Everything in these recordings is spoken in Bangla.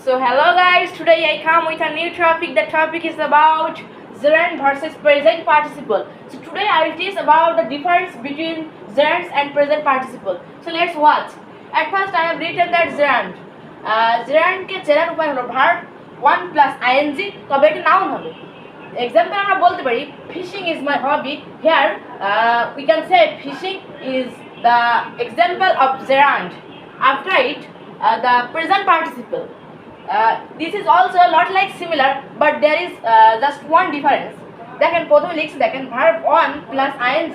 So hello guys, today I come with a new topic. The topic is about gerund versus present participle. So today I will teach about the difference between gerunds and present participle. So let's watch. At first I have written that gerund. Gerund के চেনার উপায় হলো verb 1 plus ing তবে এটা noun হবে. Example আমরা বলতে পারি fishing is my hobby. Here we can say fishing is the example of gerund. After it the present participle. This is also not like similar, but there is just one difference. দেখেন প্রথমে লিখছি দেখেন verb 1 plus ing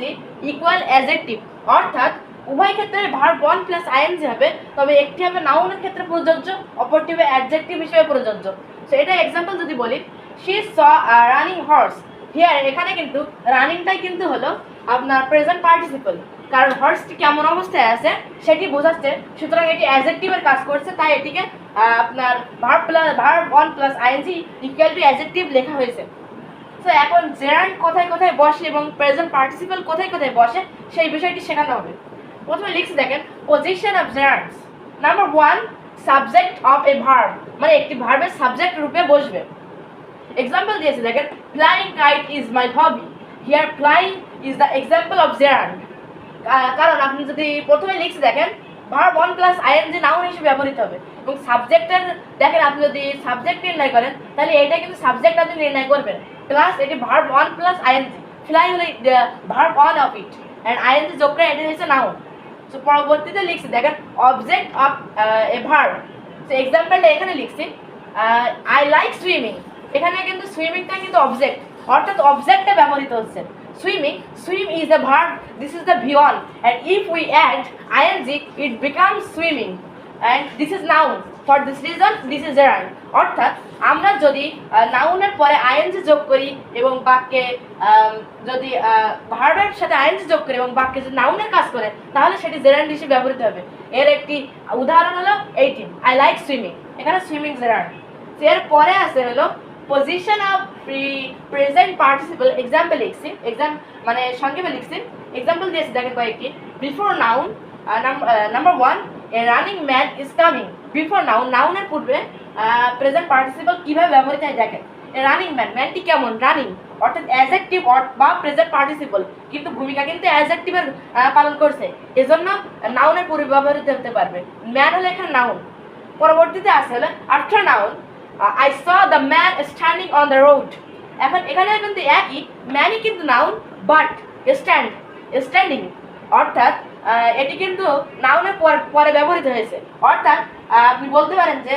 equal adjective অর্থাৎ উভয় ক্ষেত্রে verb 1 plus ing হবে, তবে একটি হবে নাউনের ক্ষেত্রে প্রযোজ্য, অপরটি হবে অ্যাডজেক্টিভ হিসেবে প্রযোজ্য। সো এটা एग्जांपल যদি বলি she saw a running horse, here এখানে কিন্তু রানিংটাই কিন্তু হলো আপনার প্রেজেন্ট পার্টিসিপল, কারণ হর্সটি কেমন অবস্থায় আছে সেটি বোঝাচ্ছে, সুতরাং এটি অ্যাডজেক্টিভের কাজ করছে, তাই এটিকে আপনার verb 1 plus ing equal to adjective লেখা হয়েছে। সো এখন gerund কোথায় কোথায় বসে এবং প্রেজেন্ট পার্টিসিপল কোথায় কোথায় বসে সেই বিষয়টি শেখানো হবে। প্রথমে লিখছি দেখেন position of gerunds। Number 1 subject of a verb, মানে একটি ভার্বের সাবজেক্ট রূপে বসবে। এক্সাম্পল দিয়েছে দেখেন flying kite is my hobby, here flying is the example of gerund। কারণ আপনি যদি প্রথমে লিখছি দেখেন verb 1 plus ing নাউন হিসেবে ব্যবহৃত হবে এবং সাবজেক্টের দেখেন আপনি যদি সাবজেক্ট নির্ণয় করেন তাহলে এটা কিন্তু সাবজেক্ট আপনি নির্ণয় করবেন, প্লাস এটি verb 1 plus ing, ফ্লাই হলো verb 1 of it and ing যোগ করে এটা হচ্ছে নাউন। সো পরবর্তীতে লিখছি দেখেন object of a verb. So এক্সাম্পলটা এখানে লিখছি আই লাইক সুইমিং, এখানে কিন্তু সুইমিংটা কিন্তু অবজেক্ট, অর্থাৎ অবজেক্টে ব্যবহৃত হচ্ছে। swim is a verb, this is the v1 and if we add ing it becomes swimming and this is noun, for this reason this is gerund। অর্থাৎ আমরা যদি নাউনের পরে ing যোগ করি এবং বাক্যে যদি ভার্বের সাথে ing যোগ করি এবং বাক্যে যদি নাউনের কাজ করে তাহলে সেটি gerund হিসেবে ব্যবহৃত হবে। এর একটি উদাহরণ হলো 18 I like swimming, এখানে সুইমিং gerund। এর পরে আছে হলো position of present participle. Example লিখছি, মানে সংক্ষেপে লিখছি, এক্সাম্পল দিয়েছি দেখেন কয়েকটি। Before noun number 1 A running man is coming, before noun, নাউনের পূর্বে প্রেজেন্ট পার্টিসিপল কিভাবে ব্যবহৃত হয় দেখেন রানিং ম্যান, ম্যানটি কেমন রানিং, অর্থাৎ অ্যাডজেক্টিভ বা প্রেজেন্ট পার্টিসিপল, কিন্তু ভূমিকা কিন্তু অ্যাডজেক্টিভের পালন করছে, এজন্য নাউনের পূর্বে ব্যবহৃত হতে পারবে। ম্যান হলো এখানে নাউন। পরবর্তীতে আসে হলো after noun I saw the man standing on the road, এখন এখানে কিন্তু একই ম্যানই কিন্তু নাউন বাট স্ট্যান্ডিং, অর্থাৎ এটি কিন্তু নাউনের পরে ব্যবহৃত হয়েছে, অর্থাৎ আপনি বলতে পারেন যে